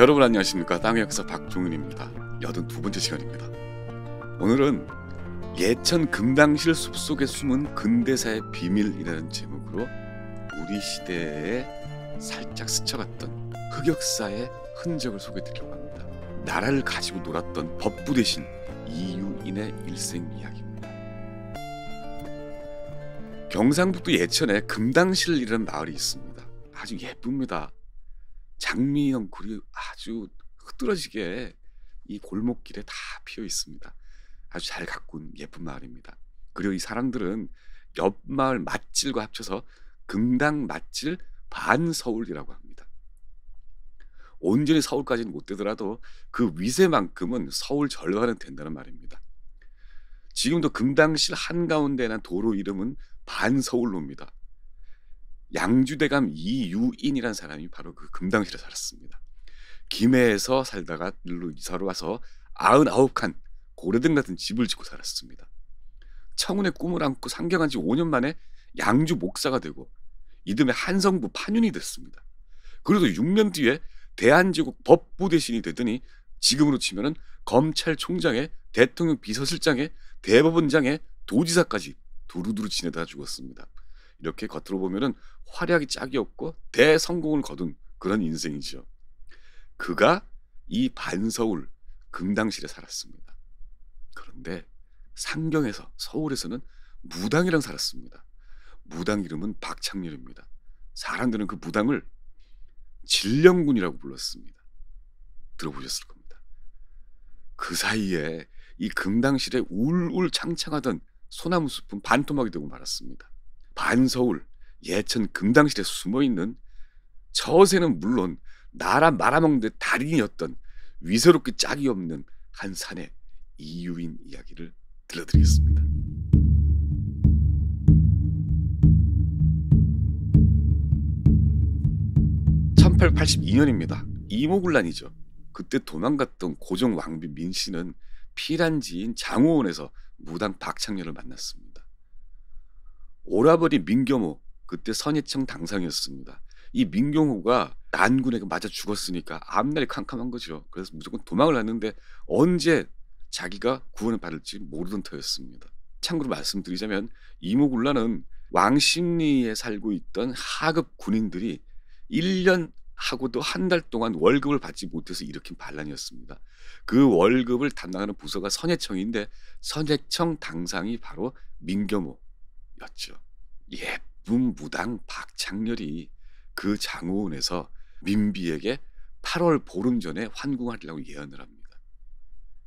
여러분 안녕하십니까? 땅의 역사 박종윤입니다. 82번째 시간입니다. 오늘은 예천 금당실 숲속에 숨은 근대사의 비밀이라는 제목으로 우리 시대에 살짝 스쳐갔던 흑역사의 흔적을 소개해드리려고 합니다. 나라를 가지고 놀았던 법부 대신 이유인의 일생 이야기입니다. 경상북도 예천에 금당실이라는 마을이 있습니다. 아주 예쁩니다. 장미 넝쿨이 아주 흐드러지게 이 골목길에 다 피어 있습니다. 아주 잘 가꾼 예쁜 마을입니다. 그리고 이 사람들은 옆 마을 맛질과 합쳐서 금당 맛질 반서울이라고 합니다. 온전히 서울까지는 못 되더라도 그 위세만큼은 서울 절반은 된다는 말입니다. 지금도 금당실 한가운데에 난 도로 이름은 반서울로입니다. 양주대감 이유인이라는 사람이 바로 그 금당실에 살았습니다. 김해에서 살다가 일로 이사로 와서 99칸 고려등 같은 집을 짓고 살았습니다. 청운의 꿈을 안고 상경한 지 5년 만에 양주 목사가 되고 이듬해 한성부 판윤이 됐습니다. 그래도 6년 뒤에 대한제국 법부 대신이 되더니 지금으로 치면은 검찰총장에 대통령 비서실장에 대법원장에 도지사까지 두루두루 지내다 죽었습니다. 이렇게 겉으로 보면은 활약이 짝이 없고 대성공을 거둔 그런 인생이죠. 그가 이 반서울 금당실에 살았습니다. 그런데 상경에서 서울에서는 무당이랑 살았습니다. 무당 이름은 박창렬입니다. 사람들은 그 무당을 진령군이라고 불렀습니다. 들어보셨을 겁니다. 그 사이에 이 금당실에 울울 창창하던 소나무 숲은 반토막이 되고 말았습니다. 반서울 예천 금당실에 숨어있는 처세는 물론 나라 말아먹는 데 달인이었던 위세롭게 짝이 없는 한 산의 이유인 이야기를 들려드리겠습니다. 1882년입니다. 이모군란이죠. 그때 도망갔던 고종 왕비 민씨는 피란지인 장호원에서 무당 박창렬을 만났습니다. 오라버니 민경호, 그때 선예청 당상이었습니다. 이 민경호가 난군에게 맞아 죽었으니까 앞날이 캄캄한 거죠. 그래서 무조건 도망을 했는데 언제 자기가 구원을 받을지 모르던 터였습니다. 참고로 말씀드리자면 이모군란은 왕십리에 살고 있던 하급 군인들이 1년 하고도 한 달 동안 월급을 받지 못해서 일으킨 반란이었습니다. 그 월급을 담당하는 부서가 선예청인데 선예청 당상이 바로 민경호였죠. 예쁜 무당 박창렬이 그 장호원에서 민비에게 8월 보름 전에 환궁하리라고 예언을 합니다.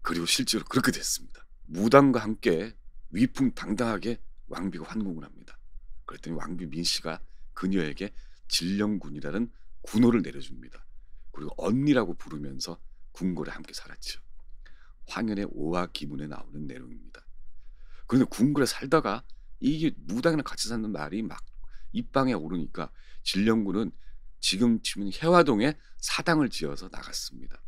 그리고 실제로 그렇게 됐습니다. 무당과 함께 위풍당당하게 왕비가 환궁을 합니다. 그랬더니 왕비 민씨가 그녀에게 진령군이라는 군호를 내려줍니다. 그리고 언니라고 부르면서 궁궐에 함께 살았죠. 황현의 오화 기문에 나오는 내용입니다. 그런데 궁궐에 살다가 이게 무당이랑 같이 사는 말이 막 입방에 오르니까 진령군은 지금 치면 해화동에 사당을 지어서 나갔습니다.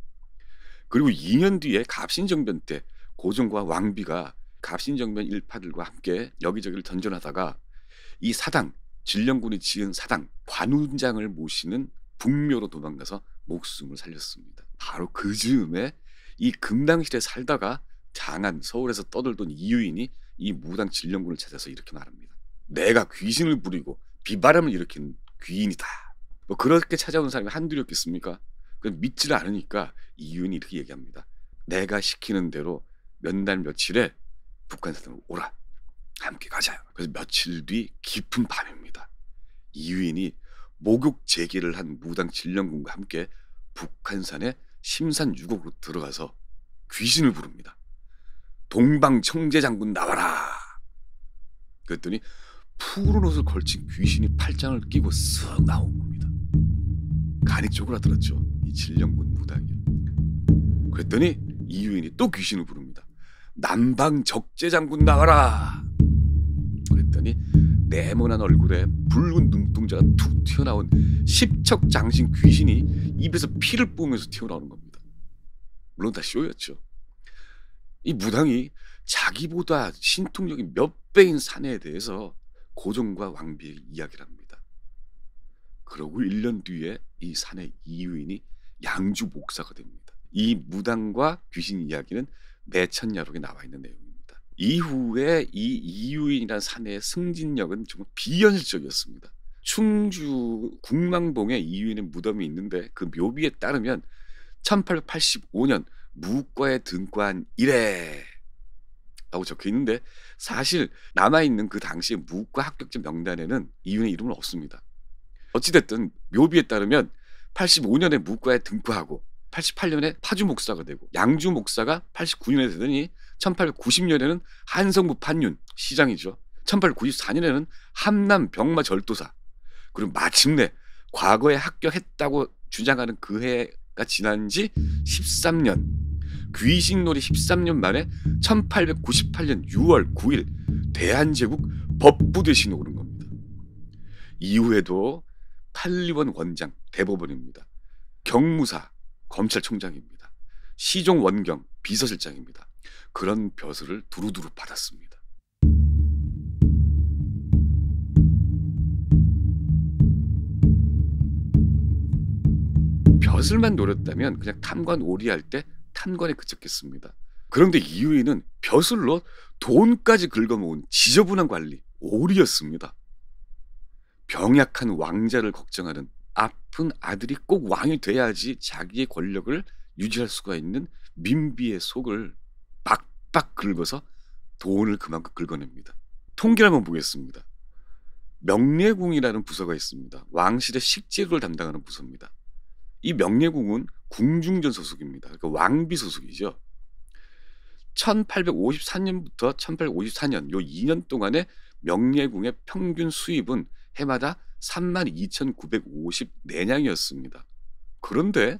그리고 2년 뒤에 갑신정변 때 고종과 왕비가 갑신정변 일파들과 함께 여기저기를 전전하다가 이 사당, 진령군이 지은 사당 관운장을 모시는 북묘로 도망가서 목숨을 살렸습니다. 바로 그 즈음에 이 금당실에 살다가 장안 서울에서 떠들던 이유인이 이 무당 진령군을 찾아서 이렇게 말합니다. 내가 귀신을 부리고 비바람을 일으킨 귀인이다. 뭐 그렇게 찾아온 사람이 한둘이었겠습니까? 믿지를 않으니까 이유인이 이렇게 얘기합니다. 내가 시키는 대로 몇 날 며칠에 북한산으로 오라. 함께 가자. 그래서 며칠 뒤 깊은 밤입니다. 이유인이 목욕 재개를 한 무당 진령군과 함께 북한산의 심산유곡으로 들어가서 귀신을 부릅니다. 동방청제장군 나와라. 그랬더니 푸른 옷을 걸친 귀신이 팔짱을 끼고 쓱 나온 겁니다. 간이 쪼그라들었죠. 이 진령군 무당이요. 그랬더니 이유인이 또 귀신을 부릅니다. 남방적제장군 나와라. 그랬더니 네모난 얼굴에 붉은 눈동자가 툭 튀어나온 십척장신 귀신이 입에서 피를 뿜으면서 튀어나오는 겁니다. 물론 다 쇼였죠. 이 무당이 자기보다 신통력이 몇 배인 사내에 대해서 고종과 왕비에게 이야기를 합니다. 그러고 1년 뒤에 이 사내 이유인이 양주 목사가 됩니다. 이 무당과 귀신 이야기는 매천야록에 나와 있는 내용입니다. 이후에 이 이유인이라는 사내의 승진력은 정말 비현실적이었습니다. 충주 국망봉에 이유인의 무덤이 있는데 그 묘비에 따르면 1885년 무과에 등과한 이래 라고 적혀 있는데 사실 남아있는 그 당시의 무과 합격자 명단에는 이유인의 이름은 없습니다. 어찌됐든 묘비에 따르면 85년에 무과에 등과하고 88년에 파주 목사가 되고 양주 목사가 89년에 되더니 1890년에는 한성부 판윤 시장이죠. 1894년에는 함남 병마 절도사 그리고 마침내 과거에 합격했다고 주장하는 그 해가 지난 지 13년 귀신놀이 13년 만에 1898년 6월 9일 대한제국 법부대신에 오른 겁니다. 이후에도 판리원 원장 대법원입니다. 경무사 검찰총장입니다. 시종 원경 비서실장입니다. 그런 벼슬을 두루두루 받았습니다. 벼슬만 노렸다면 그냥 탐관 오리할 때 탐관에 그쳤겠습니다. 그런데 이유인은 벼슬로 돈까지 긁어모은 지저분한 관리 오리였습니다. 병약한 왕자를 걱정하는 아픈 아들이 꼭 왕이 돼야지 자기의 권력을 유지할 수가 있는 민비의 속을 빡빡 긁어서 돈을 그만큼 긁어냅니다. 통계를 한번 보겠습니다. 명례궁이라는 부서가 있습니다. 왕실의 식재료를 담당하는 부서입니다. 이 명례궁은 궁중전 소속입니다. 그러니까 왕비 소속이죠. 1854년부터 1854년 요 2년 동안에 명례궁의 평균 수입은 해마다 32,954냥이었습니다. 그런데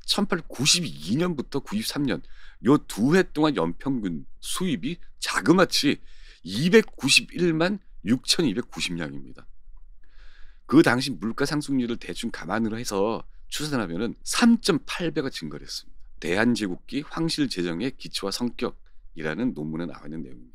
1892년부터 93년 요 두 해 동안 연평균 수입이 자그마치 291만 6,290냥입니다. 그 당시 물가 상승률을 대충 감안으로 해서 추산하면은 3.8배가 증가를 했습니다. 대한제국기 황실 재정의 기초와 성격이라는 논문에 나와 있는 내용입니다.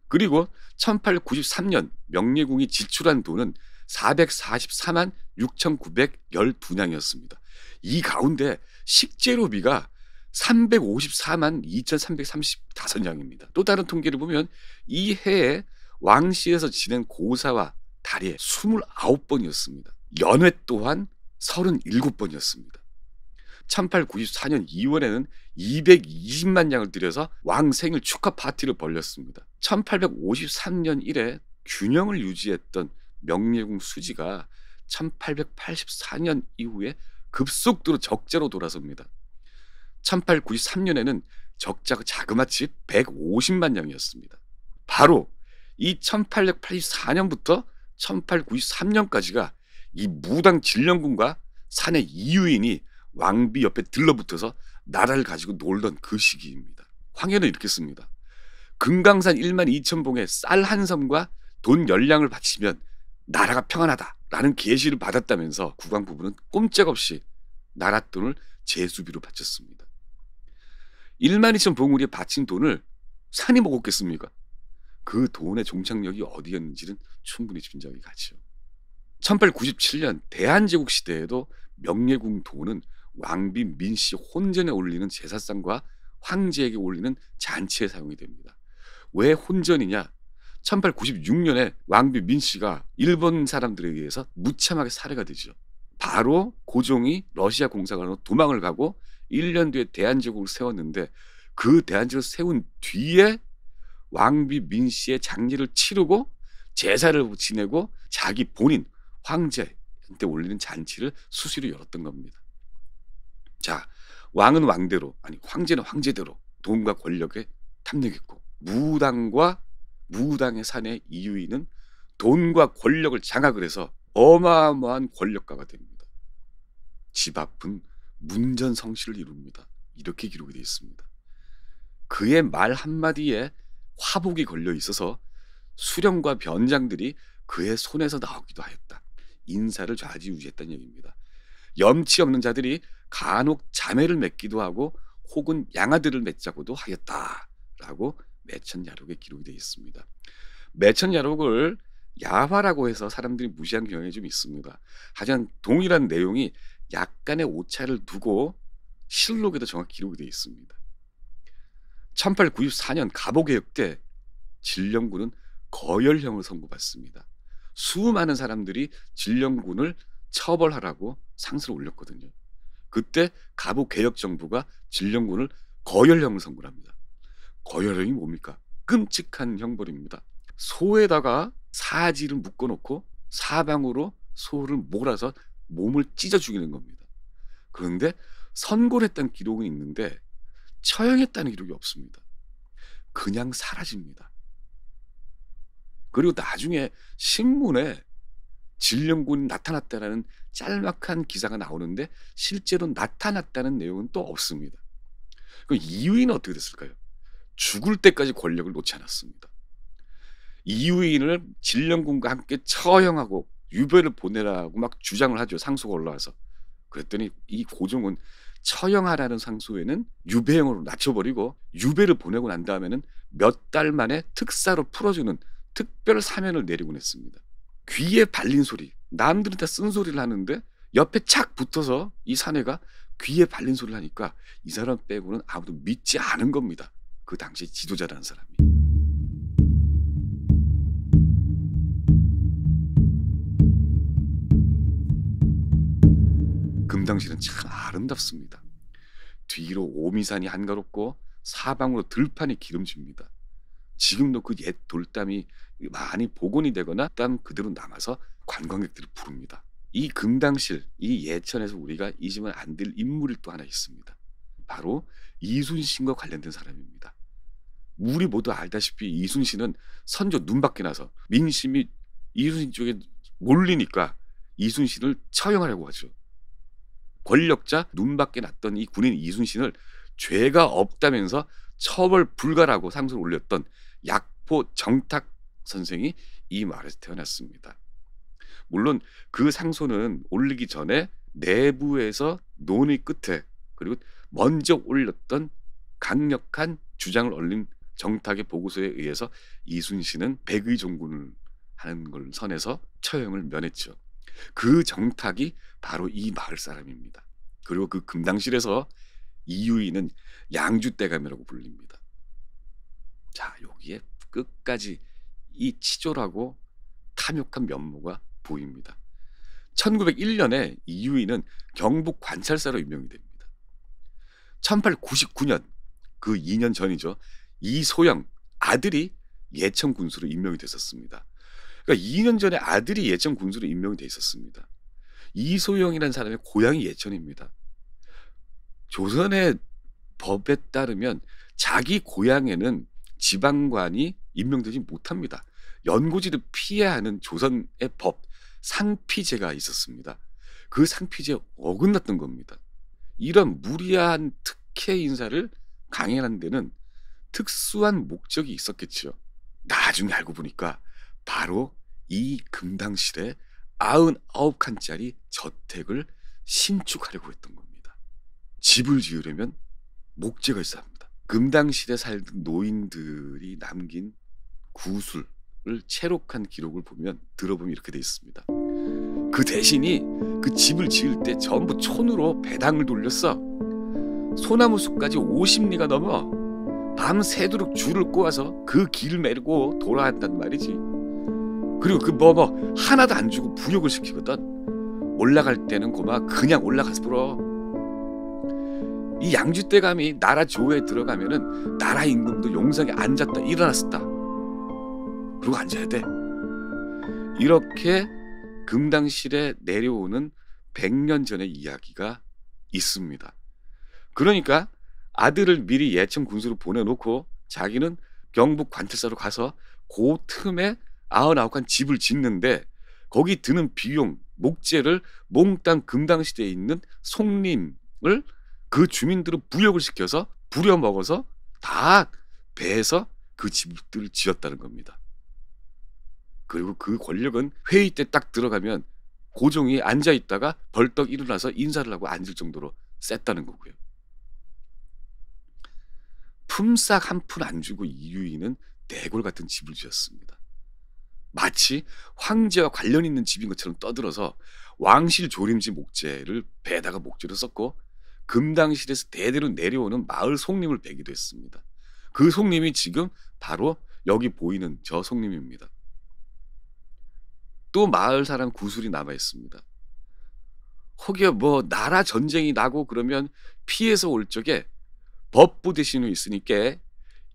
그리고 1893년 명례궁이 지출한 돈은 444만 6,912냥이었습니다. 이 가운데 식재료비가 354만 2,335냥입니다. 또 다른 통계를 보면 이 해에 왕실에서 지낸 고사와 달예 29번이었습니다. 연회 또한 37번이었습니다. 1894년 2월에는 220만 냥을 들여서 왕 생일 축하 파티를 벌였습니다. 1853년 이래 균형을 유지했던 명례궁 수지가 1884년 이후에 급속도로 적자로 돌아섭니다. 1893년에는 적자가 자그마치 150만 냥이었습니다. 바로 이 1884년부터 1893년까지가 이 무당 진령군과 사내 이유인이 왕비 옆에 들러붙어서 나라를 가지고 놀던 그 시기입니다. 황해는 이렇게 씁니다. 금강산 1만 2천 봉에 쌀 한 섬과 돈 10량을 바치면 나라가 평안하다라는 계시를 받았다면서 국왕부부는 꼼짝없이 나라 돈을 제수비로 바쳤습니다. 1만 2천 봉우리에 바친 돈을 산이 먹었겠습니까? 그 돈의 종착역이 어디였는지는 충분히 짐작이 가죠. 1897년 대한제국 시대에도 명례궁 돈은 왕비 민씨 혼전에 올리는 제사상과 황제에게 올리는 잔치에 사용이 됩니다. 왜 혼전이냐? 1896년에 왕비 민씨가 일본 사람들에 의해서 무참하게 살해가 되죠. 바로 고종이 러시아 공사관으로 도망을 가고 1년 뒤에 대한제국을 세웠는데 그 대한제국을 세운 뒤에 왕비 민씨의 장례를 치르고 제사를 지내고 자기 본인 황제한테 올리는 잔치를 수시로 열었던 겁니다. 자, 왕은 왕대로, 아니 황제는 황제대로 돈과 권력에 탐닉했고 무당과 무당의 사내 이유인은 돈과 권력을 장악을 해서 어마어마한 권력가가 됩니다. 집 앞은 문전성시를 이룹니다. 이렇게 기록이 되어 있습니다. 그의 말 한마디에 화복이 걸려 있어서 수령과 변장들이 그의 손에서 나오기도 하였다. 인사를 좌지우지했다는 얘기입니다. 염치 없는 자들이 간혹 자매를 맺기도 하고 혹은 양아들을 맺자고도 하였다라고 매천야록에 기록이 되어 있습니다. 매천야록을 야화라고 해서 사람들이 무시한 경향이 좀 있습니다. 하지만 동일한 내용이 약간의 오차를 두고 실록에도 정확히 기록이 되어 있습니다. 1894년 갑오개혁 때 진령군은 거열형을 선고받습니다. 수많은 사람들이 진령군을 처벌하라고 상소를 올렸거든요. 그때 갑오개혁 정부가 진령군을 거열형을 선고를 합니다. 거열형이 뭡니까? 끔찍한 형벌입니다. 소에다가 사지를 묶어놓고 사방으로 소를 몰아서 몸을 찢어 죽이는 겁니다. 그런데 선고를 했다는 기록은 있는데 처형했다는 기록이 없습니다. 그냥 사라집니다. 그리고 나중에 신문에 진령군이 나타났다라는 짤막한 기사가 나오는데 실제로 나타났다는 내용은 또 없습니다. 그 이유는 어떻게 됐을까요? 죽을 때까지 권력을 놓지 않았습니다. 이유인을 진령군과 함께 처형하고 유배를 보내라고 막 주장을 하죠. 상소가 올라와서. 그랬더니 이 고종은 처형하라는 상소에는 유배형으로 낮춰버리고 유배를 보내고 난 다음에는 몇 달 만에 특사로 풀어주는 특별 사면을 내리곤 했습니다. 귀에 발린 소리, 남들은 다 쓴소리를 하는데 옆에 착 붙어서 이 사내가 귀에 발린 소리를 하니까 이 사람 빼고는 아무도 믿지 않은 겁니다. 그 당시 지도자라는 사람이. 금당실은 참 아름답습니다. 뒤로 오미산이 한가롭고 사방으로 들판이 기름집니다. 지금도 그 옛 돌담이 많이 복원이 되거나 땀 그대로 남아서 관광객들을 부릅니다. 이 금당실, 이 예천에서 우리가 잊으면 안 될 인물이 또 하나 있습니다. 바로 이순신과 관련된 사람입니다. 우리 모두 알다시피 이순신은 선조 눈밖에 나서 민심이 이순신 쪽에 몰리니까 이순신을 처형하려고 하죠. 권력자 눈밖에 났던 이 군인 이순신을 죄가 없다면서 처벌 불가라고 상소를 올렸던 약포 정탁 선생이 이 마을에서 태어났습니다. 물론 그 상소는 올리기 전에 내부에서 논의 끝에 그리고 먼저 올렸던 강력한 주장을 올린 정탁의 보고서에 의해서 이순신은 백의 종군을 하는 걸 선에서 처형을 면했죠. 그 정탁이 바로 이 마을 사람입니다. 그리고 그 금당실에서 이유인은 양주대감이라고 불립니다. 자, 여기에 끝까지 이 치졸하고 탐욕한 면모가 보입니다. 1901년에 이유인은 경북 관찰사로 임명이 됩니다. 1899년 그 2년 전이죠. 이소영 아들이 예천 군수로 임명이 됐었습니다. 그러니까 2년 전에 아들이 예천 군수로 임명이 돼 있었습니다. 이소영이라는 사람의 고향이 예천입니다. 조선의 법에 따르면 자기 고향에는 지방관이 임명되지 못합니다. 연고지를 피해야 하는 조선의 법 상피제가 있었습니다. 그 상피제에 어긋났던 겁니다. 이런 무리한 특혜 인사를 강행하는 데는 특수한 목적이 있었겠죠. 나중에 알고 보니까 바로 이 금당실에 99칸짜리 저택을 신축하려고 했던 겁니다. 집을 지으려면 목재가 있어야 합니다. 금당실에 살던 노인들이 남긴 구술을 채록한 기록을 보면 들어보면 이렇게 돼 있습니다. 그 대신이 그 집을 지을 때 전부 촌으로 배당을 돌렸어. 소나무 숲까지 50리가 넘어 밤새도록 줄을 꼬아서 그 길을 메르고 돌아야 한단 말이지. 그리고 그 하나도 안 주고 부역을 시키거든. 올라갈 때는 고마 그냥 올라가서 불어. 이 양주대감이 나라 조에 들어가면은 나라 임금도 용상에 앉았다 일어났었다. 그리고 앉아야 돼. 이렇게 금당실에 내려오는 100년 전의 이야기가 있습니다. 그러니까 아들을 미리 예천 군수로 보내놓고 자기는 경북 관찰사로 가서 그 틈에 99칸 집을 짓는데 거기 드는 비용, 목재를 몽땅 금당실에 있는 송림을 그 주민들을 부역을 시켜서 부려먹어서 다 배해서 그 집들을 지었다는 겁니다. 그리고 그 권력은 회의 때 딱 들어가면 고종이 앉아있다가 벌떡 일어나서 인사를 하고 앉을 정도로 셌다는 거고요. 품삯 한 푼 안 주고 이유인은 대골 같은 집을 지었습니다. 마치 황제와 관련 있는 집인 것처럼 떠들어서 왕실 조림지 목재를 배에다가 목재로 썼고 금당실에서 대대로 내려오는 마을 속림을 베기도 했습니다. 그 속림이 지금 바로 여기 보이는 저 속림입니다. 또 마을 사람 구슬이 남아 있습니다. 혹여 뭐 나라 전쟁이 나고 그러면 피해서 올 적에 법부 대신에 있으니까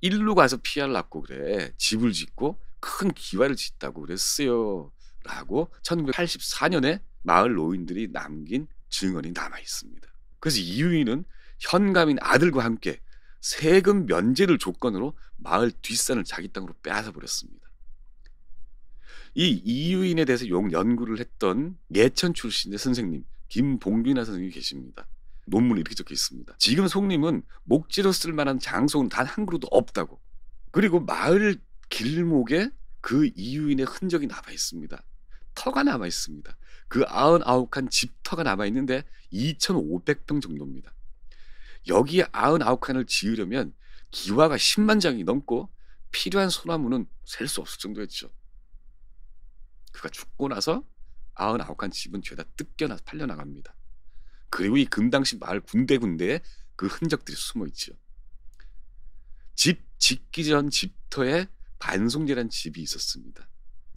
일로 가서 피하려고 그래. 집을 짓고 큰 기와를 짓다고 그랬어요. 라고 1984년에 마을 노인들이 남긴 증언이 남아 있습니다. 그래서 이유인은 현감인 아들과 함께 세금 면제를 조건으로 마을 뒷산을 자기 땅으로 빼앗아 버렸습니다. 이 이유인에 대해서 연구를 했던 예천 출신의 선생님 김봉균 선생님이 계십니다. 논문에 이렇게 적혀 있습니다. 지금 속림은 목재로 쓸 만한 장소는 단 한 그루도 없다고. 그리고 마을 길목에 그 이유인의 흔적이 남아 있습니다. 터가 남아 있습니다. 그 99칸 집터가 남아 있는데 2,500평 정도입니다. 여기에 99칸을 지으려면 기와가 10만 장이 넘고 필요한 소나무는 셀 수 없을 정도였죠. 그가 죽고 나서 99칸 집은 죄다 뜯겨나 팔려나갑니다. 그리고 이 금당시 마을 군데군데에 그 흔적들이 숨어 있죠. 집 짓기 전 집터에 반송제라는 집이 있었습니다.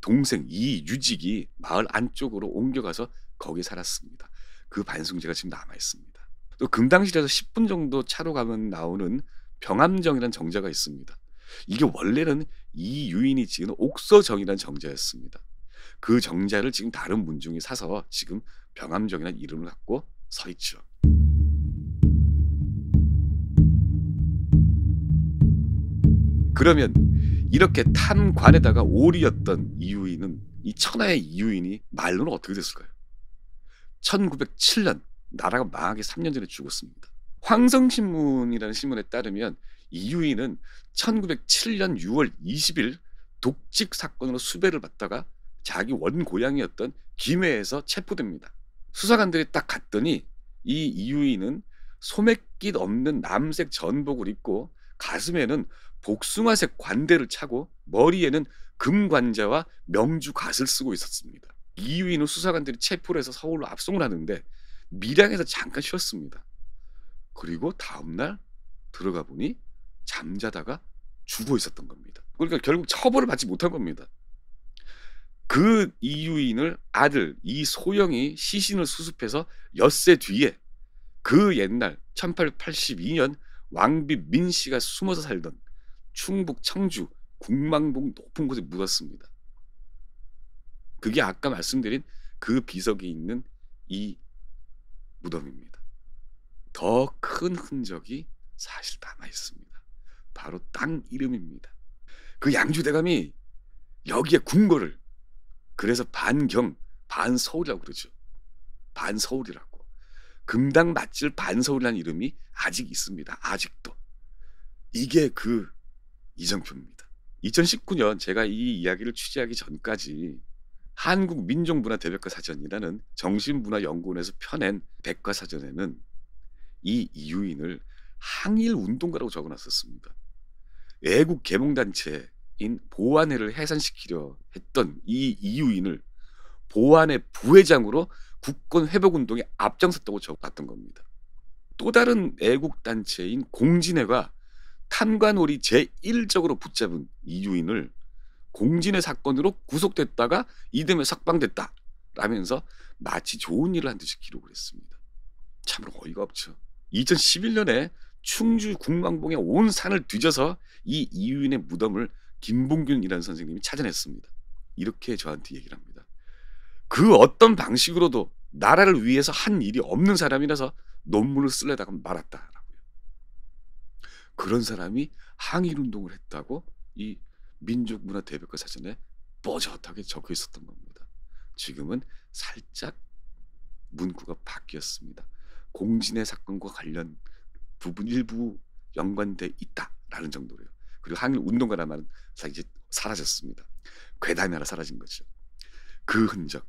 동생 이유직이 마을 안쪽으로 옮겨가서 거기에 살았습니다. 그 반송제가 지금 남아 있습니다. 또 금당실에서 10분 정도 차로 가면 나오는 병암정이라는 정자가 있습니다. 이게 원래는 이유인이 지은 옥서정이라는 정자였습니다. 그 정자를 지금 다른 문중이 사서 지금 병암정이라는 이름을 갖고 서 있죠. 그러면 이렇게 탐관에다가 오리였던 이유인은, 이 천하의 이유인이 말로는 어떻게 됐을까요? 1907년 나라가 망하기 3년 전에 죽었습니다. 황성신문이라는 신문에 따르면 이유인은 1907년 6월 20일 독직 사건으로 수배를 받다가 자기 원고향이었던 김해에서 체포됩니다. 수사관들이 딱 갔더니 이 이유인은 소매깃 없는 남색 전복을 입고 가슴에는 복숭아색 관대를 차고 머리에는 금관자와 명주갓을 쓰고 있었습니다. 이유인은 수사관들이 체포를 해서 서울로 압송을 하는데 밀양에서 잠깐 쉬었습니다. 그리고 다음날 들어가 보니 잠자다가 죽어 있었던 겁니다. 그러니까 결국 처벌을 받지 못한 겁니다. 그 이유인을 아들 이소영이 시신을 수습해서 엿새 뒤에 그 옛날 1882년 왕비 민씨가 숨어서 살던 충북 청주 국망봉 높은 곳에 묻었습니다. 그게 아까 말씀드린 그 비석이 있는 이 무덤입니다. 더 큰 흔적이 사실 남아 있습니다. 바로 땅 이름입니다. 그 양주대감이 여기에 궁궐을, 그래서 반경, 반서울이라고 그러죠. 반서울이라고. 금당 맛질 반서울이라는 이름이 아직 있습니다. 아직도. 이게 그 이정표입니다. 2019년 제가 이 이야기를 취재하기 전까지 한국민족문화대백과사전이라는 정신문화연구원에서 펴낸 백과사전에는 이 이유인을 항일운동가라고 적어놨었습니다. 애국 계몽단체인 보안회를 해산시키려 했던 이 이유인을 보안회 부회장으로 국권회복운동에 앞장섰다고 적어놨던 겁니다. 또 다른 애국단체인 공진회가 탐관오리 제1적으로 붙잡은 이유인을 공진회 사건으로 구속됐다가 이듬해 석방됐다 라면서 마치 좋은 일을 한 듯이 기록을 했습니다. 참으로 어이가 없죠. 2011년에 충주 국망봉에 온 산을 뒤져서 이 이유인의 무덤을 김봉균이라는 선생님이 찾아냈습니다. 이렇게 저한테 얘기를 합니다. 그 어떤 방식으로도 나라를 위해서 한 일이 없는 사람이라서 논문을 쓰려다가 말았다라고요. 그런 사람이 항일운동을 했다고 이 민족문화대백과사전에 뻐젓하게 적혀 있었던 겁니다. 지금은 살짝 문구가 바뀌었습니다. 공진의 사건과 관련 부분 일부 연관돼 있다라는 정도로요. 그리고 항일운동가라는 말은 이제 사라졌습니다. 괴담이 하나 사라진 거죠. 그 흔적,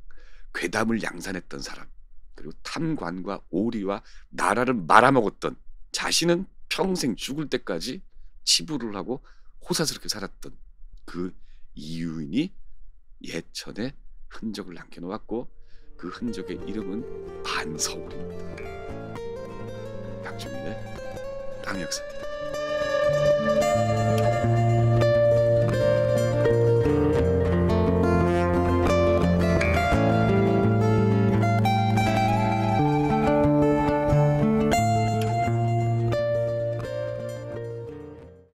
괴담을 양산했던 사람, 그리고 탐관과 오리와 나라를 말아먹었던, 자신은 평생 죽을 때까지 치부를 하고 호사스럽게 살았던 그 이유인이 예천의 흔적을 남겨놓았고 그 흔적의 이름은 반서울입니다. 박주민의 땅 역사입니다.